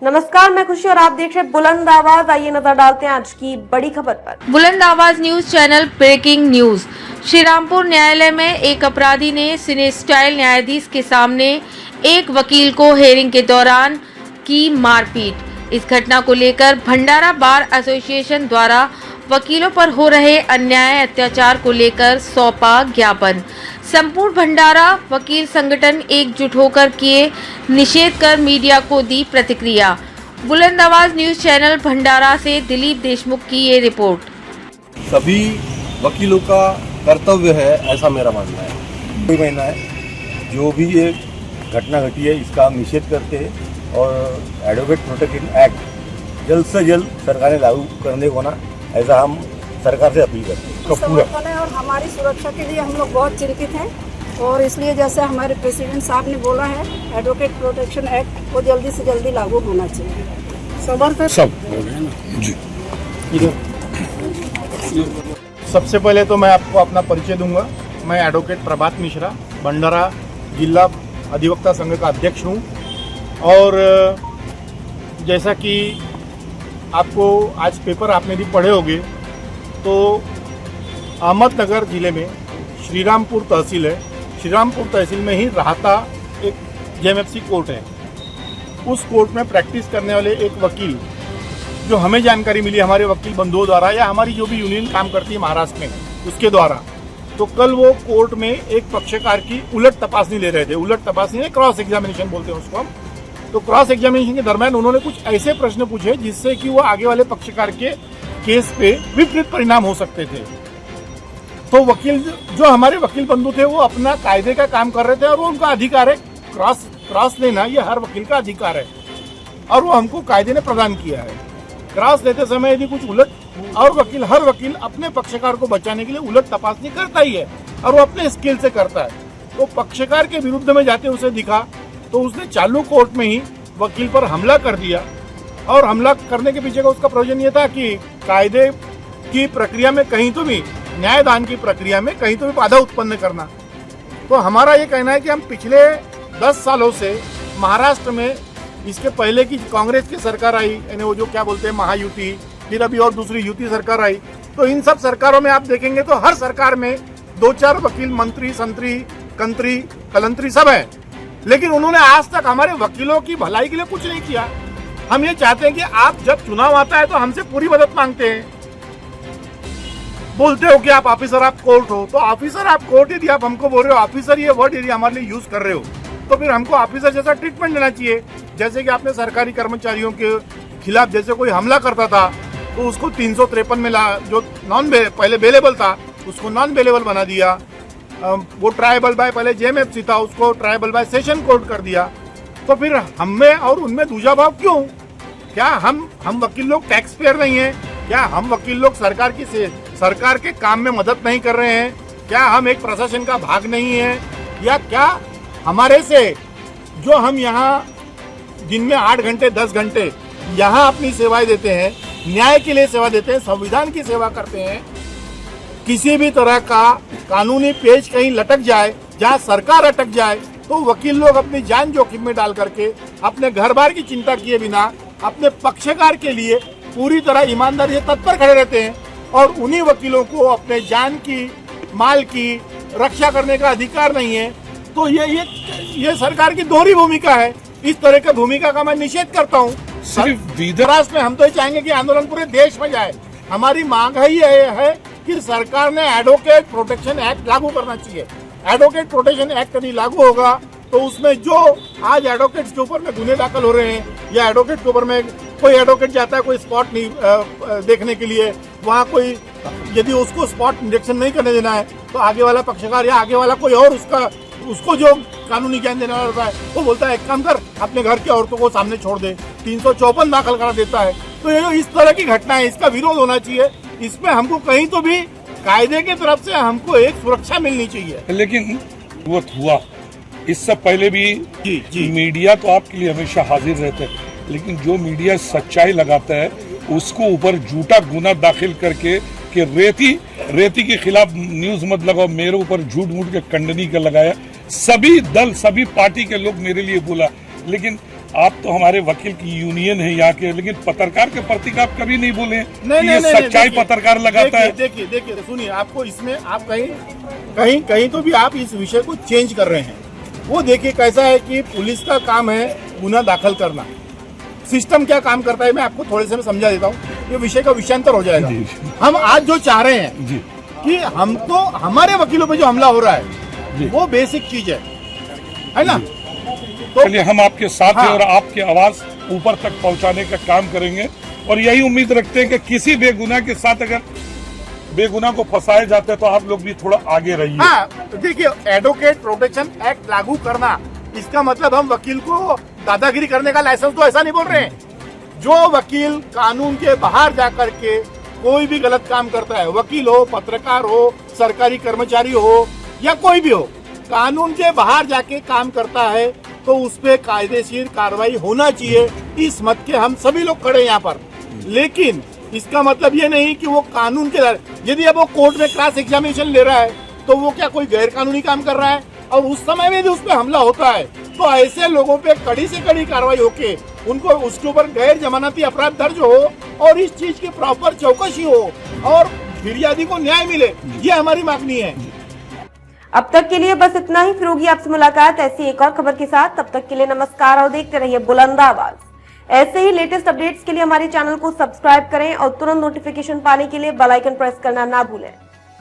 नमस्कार, मैं खुशी और आप देख रहे हैं बुलंद आवाज। आइए नजर डालते हैं आज की बड़ी खबर पर। Buland Awaz news channel breaking news. Shrirampur न्यायालय में एक अपराधी ने सिने स्टाइल न्यायाधीश के सामने एक वकील को हेयरिंग के दौरान की मारपीट। इस घटना को लेकर भंडारा बार एसोसिएशन द्वारा वकीलों पर हो रहे अन्याय अत्याचार को लेकर सौंपा ज्ञापन। संपूर्ण भंडारा वकील संगठन एकजुट होकर किए निषेध कर मीडिया को दी प्रतिक्रिया। बुलंद आवाज न्यूज चैनल भंडारा से दिलीप देशमुख की ये रिपोर्ट। सभी वकीलों का कर्तव्य है, ऐसा मेरा मानना है। कोई महीना है जो भी ये घटना घटी है इसका हम निषेध करते हैं और एडवोकेट प्रोटेक्शन एक्ट जल्द से जल्द सरकार ने लागू करने को ना, ऐसा हम सरकार से अपील करते हैं। और हमारी सुरक्षा के लिए हम लोग बहुत चिंतित हैं और इसलिए जैसे हमारे प्रेसिडेंट साहब ने बोला है एडवोकेट प्रोटेक्शन एक्ट वो जल्दी से जल्दी लागू होना चाहिए। सबसे पहले तो मैं आपको अपना परिचय दूंगा। मैं एडवोकेट प्रभात मिश्रा भंडारा जिला अधिवक्ता संघ का अध्यक्ष हूं और जैसा कि आपको आज पेपर आपने भी पढ़े होंगे तो अहमदनगर जिले में श्रीरामपुर तहसील है। श्रीरामपुर तहसील में ही राहता एक जेएमएफसी कोर्ट है। उस कोर्ट में प्रैक्टिस करने वाले एक वकील, जो हमें जानकारी मिली हमारे वकील बंधुओं द्वारा या हमारी जो भी यूनियन काम करती है महाराष्ट्र में उसके द्वारा, तो कल वो कोर्ट में एक पक्षकार की उलट तपासनी ले रहे थे। उलट तपासनी है, क्रॉस एग्जामिनेशन बोलते हैं उसको हम। तो क्रॉस एग्जामिनेशन के दरमियान उन्होंने कुछ ऐसे प्रश्न पूछे जिससे कि वो आगे वाले पक्षकार के केस पे विपरीत परिणाम हो सकते थे। तो वकील, जो हमारे वकील बंधु थे, वो अपना कायदे का काम कर रहे थे और वो उनका अधिकार है। क्रॉस लेना ये हर वकील का अधिकार है और वो हमको कायदे ने प्रदान किया है। क्रॉस लेते समय यदि कुछ उलट, और हर वकील अपने पक्षकार को बचाने के लिए उलट तपासनी करता ही है और वो अपने स्किल से करता है। तो पक्षकार के विरुद्ध में जाते उसे दिखा तो उसने चालू कोर्ट में ही वकील पर हमला कर दिया और हमला करने के पीछे का उसका प्रयोजन ये था कि कायदे की प्रक्रिया में कहीं तो भी, न्यायदान की प्रक्रिया में कहीं तो भी बाधा उत्पन्न करना। तो हमारा ये कहना है कि हम पिछले 10 सालों से महाराष्ट्र में, इसके पहले की कांग्रेस की सरकार आई, यानी वो जो क्या बोलते हैं महायुति, फिर अभी और दूसरी युति सरकार आई, तो इन सब सरकारों में आप देखेंगे तो हर सरकार में 2-4 वकील मंत्री, संतरी, कंत्री, कलंत्री सब है, लेकिन उन्होंने आज तक हमारे वकीलों की भलाई के लिए कुछ नहीं किया। हम ये चाहते हैं कि आप जब चुनाव आता है तो हमसे पूरी मदद मांगते हैं, बोलते हो कि आप ऑफिसर आप कोर्ट हो, तो ऑफिसर आप कोर्ट यदि आप हमको बोल रहे हो, ऑफिसर ये वर्ड यदि हमारे लिए यूज कर रहे हो तो फिर हमको ऑफिसर जैसा ट्रीटमेंट देना चाहिए। जैसे कि आपने सरकारी कर्मचारियों के खिलाफ जैसे कोई हमला करता था तो उसको 353 में जो पहले बेलेबल था उसको नॉन बेलेबल बना दिया। वो ट्रायबल बाय, पहले जेएमएफसी था, उसको ट्रायबल बाय सेशन कोर्ट कर दिया। तो फिर हमें और उनमें दूजा भाव क्यों? क्या हम वकील लोग टैक्स पेयर नहीं है? क्या हम वकील लोग सरकार के काम में मदद नहीं कर रहे हैं? क्या हम एक प्रशासन का भाग नहीं है? या क्या हमारे से जो हम यहाँ दिन में 8 घंटे 10 घंटे यहाँ अपनी सेवाएं देते हैं, न्याय के लिए सेवा देते हैं, संविधान की सेवा करते हैं, किसी भी तरह का कानूनी पेच कहीं लटक जाए, जहाँ सरकार अटक जाए, तो वकील लोग अपनी जान जोखिम में डाल करके अपने घर बार की चिंता किए बिना अपने पक्षकार के लिए पूरी तरह ईमानदारी से तत्पर खड़े रहते हैं और उन्हीं वकीलों को अपने जान की, माल की रक्षा करने का अधिकार नहीं है। तो ये सरकार की दोहरी भूमिका है। इस तरह की भूमिका का मैं निषेध करता हूँ। महाराष्ट्र में हम तो चाहेंगे कि आंदोलन पूरे देश में जाए। हमारी मांग ही है कि सरकार ने एडवोकेट प्रोटेक्शन एक्ट लागू करना चाहिए। एडवोकेट प्रोटेक्शन एक्ट यदि लागू होगा तो उसमें जो आज एडवोकेट्स के ऊपर में गुने दाखिल हो रहे हैं या एडवोकेट के ऊपर में कोई एडवोकेट जाता है कोई स्पॉट नहीं देखने के लिए, वहाँ कोई यदि उसको स्पॉट निरीक्षण नहीं करने देना है तो आगे वाला पक्षकार या आगे वाला कोई और उसको जो कानूनी ज्ञान देने वाला होता है वो बोलता है एक काम कर, अपने घर की औरतों को सामने छोड़ दे, 354 दाखिल करा देता है। तो ये इस तरह की घटना है, इसका विरोध होना चाहिए। इसमें हमको कहीं तो भी कायदे की तरफ से हमको एक सुरक्षा मिलनी चाहिए। लेकिन वो हुआ इससे पहले भी जी मीडिया तो आपके लिए हमेशा हाजिर रहता है, लेकिन जो मीडिया सच्चाई लगाता है उसको ऊपर झूठा गुना दाखिल करके कि रेती के खिलाफ न्यूज मत लगाओ, मेरे ऊपर झूठ मूठ के कंडनी का लगाया। सभी दल, सभी पार्टी के लोग मेरे लिए बोला, लेकिन आप तो हमारे वकील की यूनियन है यहाँ के, लेकिन पत्रकार के प्रति आप कभी नहीं बोले कि ये सच्चाई पत्रकार लगाता है। देखिए सुनिए, आपको इसमें आप कहीं तो भी आप इस विषय को चेंज कर रहे हैं। वो देखिए कैसा है कि पुलिस का काम है गुना दाखिल करना, सिस्टम क्या काम करता है मैं आपको थोड़े से में समझा देता हूँ, ये विषय का विषयांतर हो जाएगा। हम आज जो चाह रहे हैं जी कि हमको हमारे वकीलों पे जो हमला हो रहा है वो बेसिक चीज है ना। तो चलिए हम आपके साथ हैं हाँ। और आपकी आवाज ऊपर तक पहुंचाने का काम करेंगे और यही उम्मीद रखते हैं कि किसी बेगुनाह के साथ अगर बेगुनाह को फंसाए जाते हैं तो आप लोग भी थोड़ा आगे रहिए। हाँ, देखिए एडवोकेट प्रोटेक्शन एक्ट लागू करना, इसका मतलब हम वकील को दादागिरी करने का लाइसेंस तो ऐसा नहीं बोल रहे हैं। जो वकील कानून के बाहर जाकर के कोई भी गलत काम करता है, वकील हो, पत्रकार हो, सरकारी कर्मचारी हो या कोई भी हो, कानून के बाहर जाके काम करता है तो उस पे कायदेशीर कार्रवाई होना चाहिए। इस मत के हम सभी लोग खड़े यहाँ पर, लेकिन इसका मतलब ये नहीं कि वो कानून के यदि अब वो कोर्ट में क्रॉस एग्जामिनेशन ले रहा है तो वो क्या कोई गैर कानूनी काम कर रहा है, और उस समय में यदि उस पर हमला होता है तो ऐसे लोगों पे कड़ी से कड़ी कार्रवाई होके उनको उसके ऊपर गैर जमानती अपराध दर्ज हो और इस चीज की प्रॉपर चौकसी हो और फिरियादी को न्याय मिले, ये हमारी मांगनी है। अब तक के लिए बस इतना ही। फिर होगी आपसे मुलाकात ऐसी एक और खबर के साथ। तब तक के लिए नमस्कार और देखते रहिए बुलंद आवाज। ऐसे ही लेटेस्ट अपडेट्स के लिए हमारे चैनल को सब्सक्राइब करें और तुरंत नोटिफिकेशन पाने के लिए बेल आइकन प्रेस करना ना भूलें।